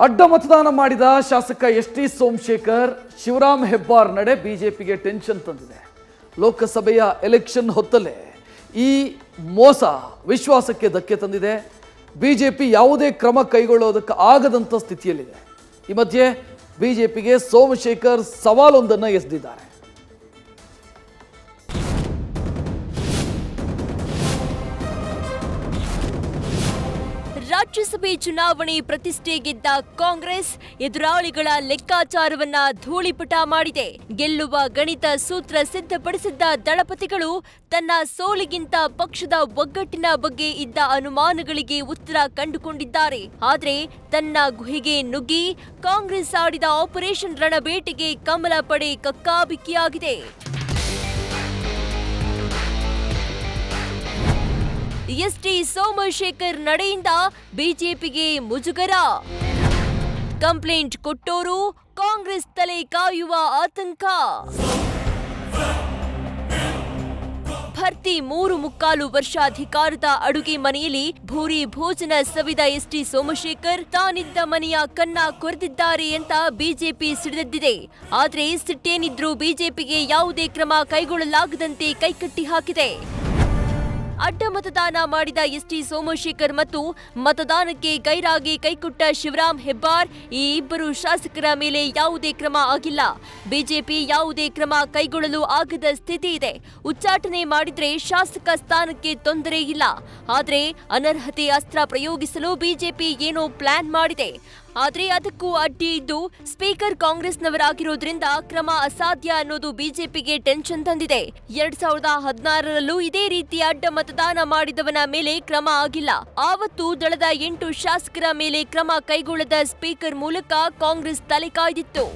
ಅಡ್ಡ ಮತದಾನ ಮಾಡಿದ ಶಾಸಕ ಎಸ್.ಟಿ. ಸೋಮಶೇಖರ್ ಶಿವರಾಮ್ ಹೆಬ್ಬಾರ್ ನಡೆ ಬಿಜೆಪಿಗೆ ಟೆನ್ಷನ್ ತಂದಿದೆ. ಲೋಕಸಭೆಯ ಎಲೆಕ್ಷನ್ ಹೊತ್ತಲೇ ಈ ಮೋಸ ವಿಶ್ವಾಸಕ್ಕೆ ಧಕ್ಕೆ ತಂದಿದೆ. ಬಿಜೆಪಿ ಯಾವುದೇ ಕ್ರಮ ಕೈಗೊಳ್ಳೋದಕ್ಕೆ ಆಗದಂತ ಸ್ಥಿತಿಯಲ್ಲಿದೆ. ಈ ಮಧ್ಯೆ ಬಿಜೆಪಿಗೆ ಸೋಮಶೇಖರ್ ಸವಾಲೊಂದನ್ನು ಎಸೆದಿದ್ದಾರೆ. ರಾಜ್ಯಸಭೆ ಚುನಾವಣೆ ಪ್ರತಿಷ್ಠೆ ಗೆದ್ದ ಕಾಂಗ್ರೆಸ್ ಎದುರಾಳಿಗಳ ಲೆಕ್ಕಾಚಾರವನ್ನ ಧೂಳಿಪಟ ಮಾಡಿದೆ. ಗೆಲ್ಲುವ ಗಣಿತ ಸೂತ್ರ ಸಿದ್ಧಪಡಿಸಿದ್ದ ದಳಪತಿಗಳು ತನ್ನ ಸೋಲಿಗಿಂತ ಪಕ್ಷದ ಒಗ್ಗಟ್ಟಿನ ಬಗ್ಗೆ ಇದ್ದ ಅನುಮಾನಗಳಿಗೆ ಉತ್ತರ ಕಂಡುಕೊಂಡಿದ್ದಾರೆ. ಆದರೆ ತನ್ನ ಗುಹೆಗೆ ನುಗ್ಗಿ ಕಾಂಗ್ರೆಸ್ ಆಡಿದ ಆಪರೇಷನ್ ರಣಬೇಟೆಗೆ ಕಮಲ ಪಡೆ ಕಕ್ಕಾಬಿಕ್ಕಿಯಾಗಿದೆ. ಎಸ್.ಟಿ. ಸೋಮಶೇಖರ್ ನಡೆಯಿಂದ ಬಿಜೆಪಿಗೆ ಮುಜುಗರ. ಕಂಪ್ಲೇಂಟ್ ಕೊಟ್ಟೋರು ಕಾಂಗ್ರೆಸ್ ತಲೆ ಕಾಯುವ ಆತಂಕ. ಭರ್ತಿ 3.25 ವರ್ಷ ಅಧಿಕಾರದ ಅಡುಗೆ ಮನೆಯಲ್ಲಿ ಭೂರಿ ಭೋಜನ ಸವಿದ ಎಸ್.ಟಿ. ಸೋಮಶೇಖರ್ ತಾನಿದ್ದ ಮನೆಯ ಕನ್ನ ಕೊರೆದಿದ್ದಾರೆ ಅಂತ ಬಿಜೆಪಿ ಸಿಡಿದೆದ್ದಿದೆ. ಆದ್ರೆ ಸಿಟ್ಟೇನಿದ್ರೂ ಬಿಜೆಪಿಗೆ ಯಾವುದೇ ಕ್ರಮ ಕೈಗೊಳ್ಳಲಾಗದಂತೆ ಕೈಕಟ್ಟಿ ಹಾಕಿದೆ. ಅಡ್ಡ ಮತದಾನ ಮಾಡಿದ ಎಸ್.ಟಿ. ಸೋಮಶೇಖರ್ ಮತ್ತು ಮತದಾನಕ್ಕೆ ಗೈರಾಗಿ ಕೈಕೊಟ್ಟ ಶಿವರಾಮ್ ಹೆಬ್ಬಾರ್ ಈ ಇಬ್ಬರು ಶಾಸಕರ ಮೇಲೆ ಯಾವುದೇ ಕ್ರಮ ಆಗಿಲ್ಲ. ಬಿಜೆಪಿ ಯಾವುದೇ ಕ್ರಮ ಕೈಗೊಳ್ಳಲು ಆಗದ ಸ್ಥಿತಿ ಇದೆ. ಉಚ್ಚಾಟನೆ ಮಾಡಿದ್ರೆ ಶಾಸಕ ಸ್ಥಾನಕ್ಕೆ ತೊಂದರೆ ಇಲ್ಲ. ಆದರೆ ಅನರ್ಹತೆ ಅಸ್ತ್ರ ಪ್ರಯೋಗಿಸಲು ಬಿಜೆಪಿ ಏನೋ ಪ್ಲಾನ್ ಮಾಡಿದೆ. ಆದ್ರೆ ಅದಕ್ಕೂ ಅಡ್ಡಿ ಇದ್ದು ಸ್ಪೀಕರ್ ಕಾಂಗ್ರೆಸ್ನವರಾಗಿರೋದ್ರಿಂದ ಕ್ರಮ ಅಸಾಧ್ಯ ಅನ್ನೋದು ಬಿಜೆಪಿಗೆ ಟೆನ್ಷನ್ ತಂದಿದೆ. 2016ರಲ್ಲೂ ಇದೇ ರೀತಿ ಅಡ್ಡ ಮತದಾನ ಮಾಡಿದವನ ಮೇಲೆ ಕ್ರಮ ಆಗಿಲ್ಲ. ಆವತ್ತು ದಳದ 8 ಶಾಸಕರ ಮೇಲೆ ಕ್ರಮ ಕೈಗೊಳ್ಳದ ಸ್ಪೀಕರ್ ಮೂಲಕ ಕಾಂಗ್ರೆಸ್ ತಲೆ ಕಾಯ್ದಿತ್ತು.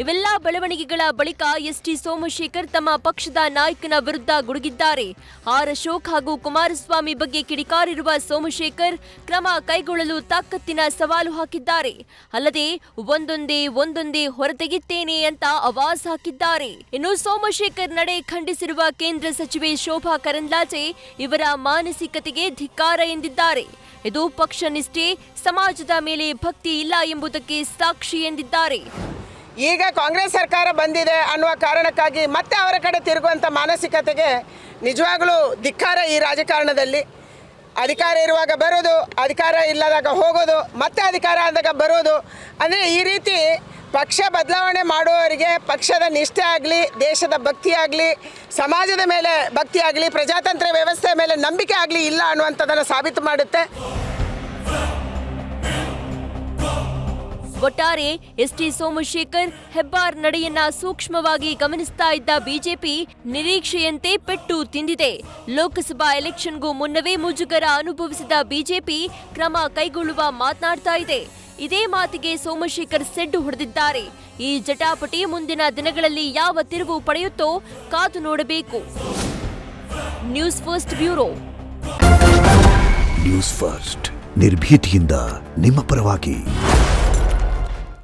ಇವೆಲ್ಲ ಬೆಳವಣಿಗೆಗಳ ಬಳಿಕ ಎಸ್.ಟಿ. ಸೋಮಶೇಖರ್ ತಮ್ಮ ಪಕ್ಷದ ನಾಯಕನ ವಿರುದ್ಧ ಗುಡುಗಿದ್ದಾರೆ. ಆರ್ ಅಶೋಕ್ ಹಾಗೂ ಕುಮಾರಸ್ವಾಮಿ ಬಗ್ಗೆ ಕಿಡಿಕಾರಿರುವ ಸೋಮಶೇಖರ್ ಕ್ರಮ ಕೈಗೊಳ್ಳಲು ತಾಕತ್ತಿನ ಸವಾಲು ಹಾಕಿದ್ದಾರೆ. ಅಲ್ಲದೆ ಒಂದೊಂದೇ ಹೊರತೆಗೆಯುತ್ತೇನೆ ಅಂತ ಆವಾಜ್ ಹಾಕಿದ್ದಾರೆ. ಇನ್ನು ಸೋಮಶೇಖರ್ ನಡೆ ಖಂಡಿಸಿರುವ ಕೇಂದ್ರ ಸಚಿವೆ ಶೋಭಾ ಕರಂದ್ಲಾಜೆ ಇವರ ಮಾನಸಿಕತೆಗೆ ಧಿಕ್ಕಾರ ಎಂದಿದ್ದಾರೆ. ಇದು ಪಕ್ಷ ನಿಷ್ಠೆ, ಸಮಾಜದ ಮೇಲೆ ಭಕ್ತಿ ಇಲ್ಲ ಎಂಬುದಕ್ಕೆ ಸಾಕ್ಷಿ ಎಂದಿದ್ದಾರೆ. ಈಗ ಕಾಂಗ್ರೆಸ್ ಸರ್ಕಾರ ಬಂದಿದೆ ಅನ್ನುವ ಕಾರಣಕ್ಕಾಗಿ ಮತ್ತೆ ಅವರ ಕಡೆ ತಿರುಗುವಂಥ ಮಾನಸಿಕತೆಗೆ ನಿಜವಾಗಲೂ ಧಿಕ್ಕಾರ. ಈ ರಾಜಕಾರಣದಲ್ಲಿ ಅಧಿಕಾರ ಇರುವಾಗ ಬರೋದು, ಅಧಿಕಾರ ಇಲ್ಲದಾಗ ಹೋಗೋದು, ಮತ್ತೆ ಅಧಿಕಾರ ಆದಾಗ ಬರೋದು, ಅಂದರೆ ಈ ರೀತಿ ಪಕ್ಷ ಬದಲಾವಣೆ ಮಾಡುವವರಿಗೆ ಪಕ್ಷದ ನಿಷ್ಠೆ ಆಗಲಿ, ದೇಶದ ಭಕ್ತಿ ಆಗಲಿ, ಸಮಾಜದ ಮೇಲೆ ಭಕ್ತಿ ಆಗಲಿ, ಪ್ರಜಾತಂತ್ರ ವ್ಯವಸ್ಥೆ ಮೇಲೆ ನಂಬಿಕೆ ಆಗಲಿ ಇಲ್ಲ ಅನ್ನುವಂಥದ್ದನ್ನು ಸಾಬೀತು ಮಾಡುತ್ತೆ. ಒಟ್ಟಾರೆ ಎಸ್.ಟಿ. ಸೋಮಶೇಖರ್ ಹೆಬ್ಬಾರ್ ನಡೆಯನ್ನ ಸೂಕ್ಷ್ಮವಾಗಿ ಗಮನಿಸ್ತಾ ಇದ್ದ ಬಿಜೆಪಿ ನಿರೀಕ್ಷೆಯಂತೆ ಪೆಟ್ಟು ತಿಂದಿದೆ. ಲೋಕಸಭಾ ಎಲೆಕ್ಷನ್ಗೂ ಮುನ್ನವೇ ಮುಜುಗರ ಅನುಭವಿಸಿದ ಬಿಜೆಪಿ ಕ್ರಮ ಕೈಗೊಳ್ಳುವ ಮಾತನಾಡ್ತಾ ಇದೆ. ಇದೇ ಮಾತಿಗೆ ಸೋಮಶೇಖರ್ ಸೆಡ್ಡು ಹೊಡೆದಿದ್ದಾರೆ. ಈ ಜಟಾಪಟಿ ಮುಂದಿನ ದಿನಗಳಲ್ಲಿ ಯಾವ ತಿರುವು ಪಡೆಯುತ್ತೋ ಕಾದು ನೋಡಬೇಕು. News first bureau. News first ನಿರ್ಭೀತಿಯಿಂದ ನಿಮ್ಮ ಪರವಾಗಿ.